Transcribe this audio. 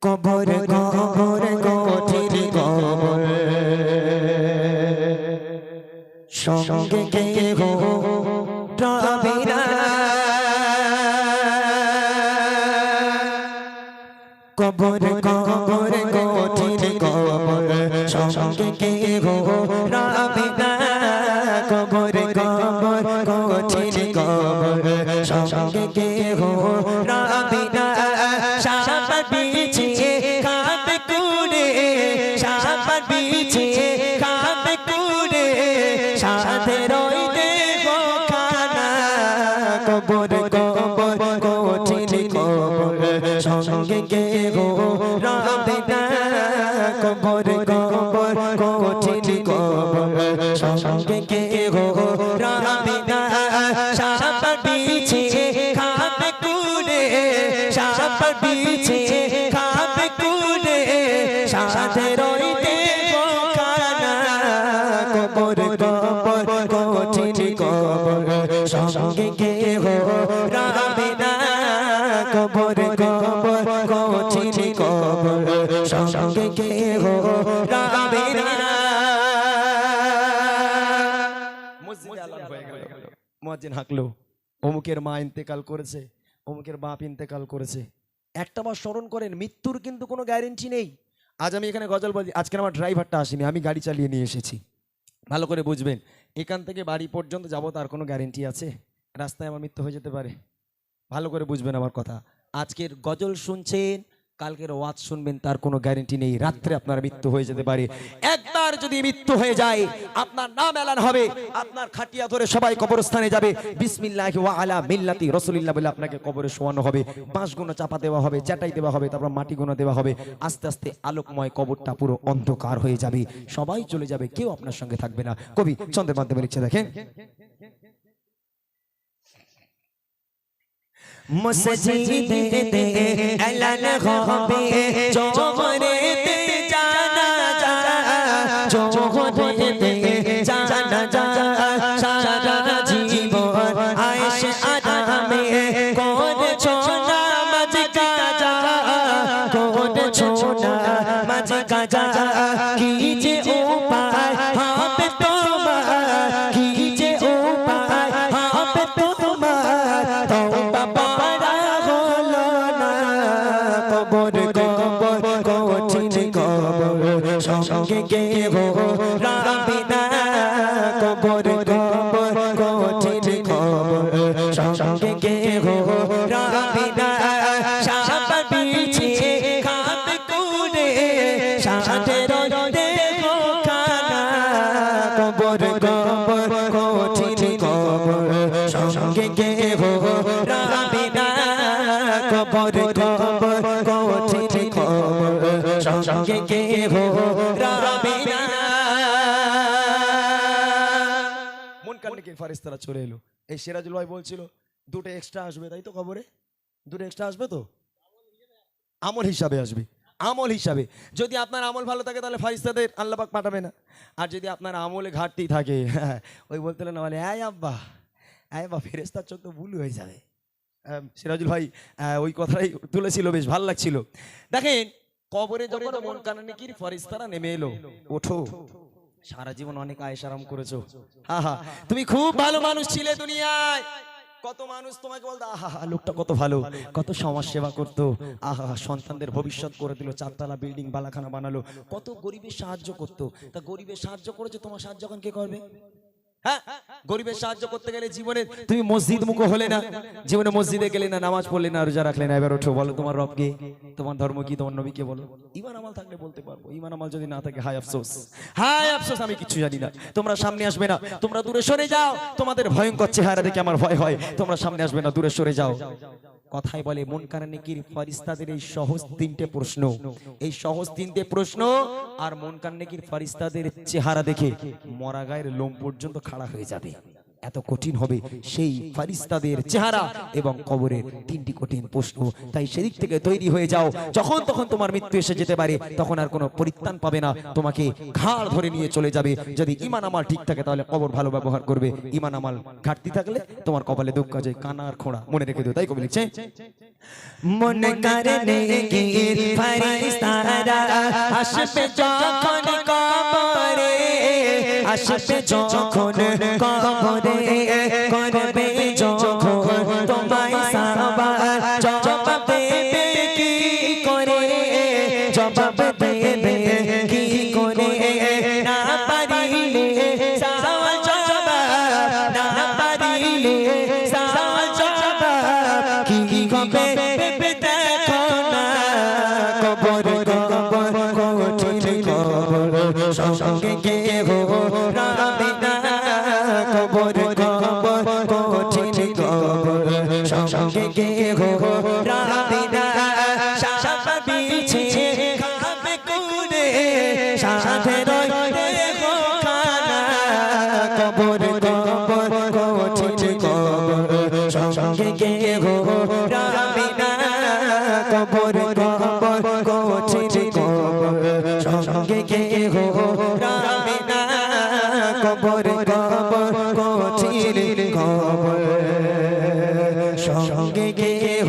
কবর কবর কঠিন কবর সঙ্গে কেহ রবে না কবর কবর কঠিন কবর সঙ্গে কেহ রবে না কবর কবর কঠিন কবর সঙ্গে কেহ রবে না সাপার বিছে কাঁদে কুড়ে সাপার বিছে কাঁদে কুড়ে সাথে রইতে বখানা কবর কবর কঠিন কবর সঙ্গে কেহ রবে না কবর কবর কঠিন কবর সঙ্গে কেহ রবে না সাপার বিছে কাঁদে কুড়ে সাপার বিছে কাঁদে কুড়ে সাথে রইতে বখানা কবর কবর কঠিন কবর সঙ্গে কেহ রবে না কবর কবর কঠিন কবর সঙ্গে কেহ রবে না। মসজিদে আলাপ হয়ে গেল, মুয়াজ্জিন হাঁকলো, অমুকের মা ইন্তেকাল করেছে, অমুকের বাপ ইন্তেকাল করেছে। একটা বার স্মরণ করেন, মৃত্যুর কিন্তু কোনো গ্যারেন্টি নেই। আজ আমি এখানে গজল বলছি, আজকে আমার ড্রাইভারটা আসেনি, আমি গাড়ি চালিয়ে নিয়ে এসেছি। ভালো করে বুঝবেন, এখান থেকে বাড়ি পর্যন্ত যাবো তার কোনো গ্যারেন্টি আছে? রাস্তায় আমার মৃত্যু হয়ে যেতে পারে। ভালো করে বুঝবেন আমার কথা। আজকের গজল শুনছেন, কালকের ওয়াজ শুনবেন, তার কোনো গ্যারেন্টি নেই। রাত্রে আপনার মৃত্যু হয়ে যেতে পারে। একবার যদি মৃত্যু হয়ে যায়, আপনার নাম এলান হবে, আপনার খাটিয়া ধরে সবাই কবরস্থানে যাবে, বিসমিল্লাহি ওয়া আলা মিল্লাতি রাসূলিল্লাহ বলে আপনাকে কবরে শোয়ানো হবে, বাঁশগুলো চাপা দেওয়া হবে, চাটাই দেওয়া হবে, তারপর মাটিগুলো দেওয়া হবে। আস্তে আস্তে আলোকময় কবরটা পুরো অন্ধকার হয়ে যাবে, সবাই চলে যাবে, কেউ আপনার সঙ্গে থাকবে না। কবি ছন্দের মাধ্যমে লিখছে, দেখেন, মসজিদে এলান হবে জোহরেতে জানাজা, জোহরেতে জানাজা, সারা জীবন আয়েশে আরামে করেছো নামাজ কাজা, করেছো নামাজ কাজা, কি যে উপায় হবে তোমার, কি যে উপায় হবে তোমার, তওবা পড়া হলো না, কবর কবর কঠিন কবর সঙ্গে কেহ রবে না, কবর কবর কঠিন কবর সঙ্গে কেহ রবে না, সাপার বিছে কাঁদে কুড়ে সাথে রইতে বখানা, কবর কবর কঠিন কবর সঙ্গে কেহ রবে না, কবর কবর কঠিন কবর সঙ্গে কেহ রবে না। মুনকার নাকির ফেরেশতারা চলে এলো। এই সিরাজুল ভাই বলছিল দুটো এক্সট্রা আসবে, তাই তো? কবরে দুটো এক্সট্রা আসবে তো, আমল হিসাবে আসবে, আমল হিসাবে। যদি আপনার আমল ভালো থাকে তাহলে ফেরেশতাদের আল্লাহ পাক পাঠাবে না, আর যদি আপনার আমলে ঘাটতি থাকে, ওই বলতে না বলে এই আব্বা, এই আব্বা, ফেরেশতার চোখ তো ভুল হয়ে যাবে। সিরাজুল ভাই ওই কথাই তুলেছিল, বেশ ভালো লাগছিল। দেখেন, কবরে যখন মুনকার নাকির ফেরেশতারা নেমে এলো, ওঠো, সারা জীবন অনেক আয়েশ আরাম করেছো, তুমি খুব ভালো মানুষ ছিলে দুনিয়ায়, কত মানুষ তোমাকে বলতো আহা লোকটা কত ভালো, কত সমাজ সেবা করতো, আহা সন্তানদের ভবিষ্যৎ করে দিল, 4 তলা বিল্ডিং বালাখানা বানালো, কত গরিবের সাহায্য করতো। তা গরিবের সাহায্য করেছে, তোমার সাহায্য এখন কে করবে? হ্যাঁ, গরিবের সাহায্য করতে গেলে জীবনে তুমি মসজিদ মুখ হলে না, জীবনে মসজিদে গেলে না, নামাজ পড়লে না, রোজা রাখলে না, এবার ওঠো, বলো তোমার রব কে, তোমার ধর্ম কি, তোমার নবী কে, বলো। ঈমান আমল থাকলে বলতে পারবো, ঈমান আমল যদি না থাকে, হায় আফসোস, হায় আফসোস, আমি কিছু জানি না। তোমরা সামনে আসবে না, তোমরা দূরে সরে যাও, তোমাদের ভয়ঙ্কর চেহারা দেখে আমার ভয় হয়, তোমরা সামনে আসবে না, দূরে সরে যাও। কথাই বলে মুনকার নাকির ফেরেশতাদের এই সহজ 3টে প্রশ্ন, এই সহজ 3টে প্রশ্ন আর মুনকার নাকির ফেরেশতাদের চেহারা দেখে মরা গায়ের লোম পর্যন্ত খাড়া হয়ে যাবে। এত কঠিন হবে সেই ফেরেশতাদের চেহারা এবং কবরের 3টি কঠিন প্রশ্ন। তাই সেদিক থেকে তৈরি হয়ে যাও, যখন তখন তোমার মৃত্যু এসে যেতে পারে, তখন আর কোনো পরিত্রাণ পাবে না, তোমাকে ঘাড় ধরে নিয়ে চলে যাবে। যদি ঈমান আমল ঠিক থাকে তাহলে কবর ভালো ব্যবহার করবে, ঈমান আমল ঘাটতি থাকলে তোমার কপালে দুঃখ আছে, কানার খোঁড়া, মনে রেখে দিও। তাই কবি লিখছে, মন করে নেকির আসবে যখন কবরে, আসবে যখন কবরে, করবে যখন তোমায় সাওয়াল, জবাব দেবে কি করে, জবাব দেবে কি করে, না পারিলে সাওয়াল জবাব, না পারিলে সাওয়াল জবাব কি হবে ভেবে দেখো না। কবর কবর কঠিন কবর, সঙ্গে কেহ রাবে না। কবর কবর কঠিন কবর, সঙ্গে কেহ রাবে না। সাপ বিছে খাবে কুড়ে, সাথে রইবে খানা। কবর কবর কঠিন কবর, সঙ্গে কেহ রাবে না। কবর কবর কঠিন কবর, সঙ্গে কেহ রাবে না। কবর কবর কঠিন কবর, সঙ্গে কেহ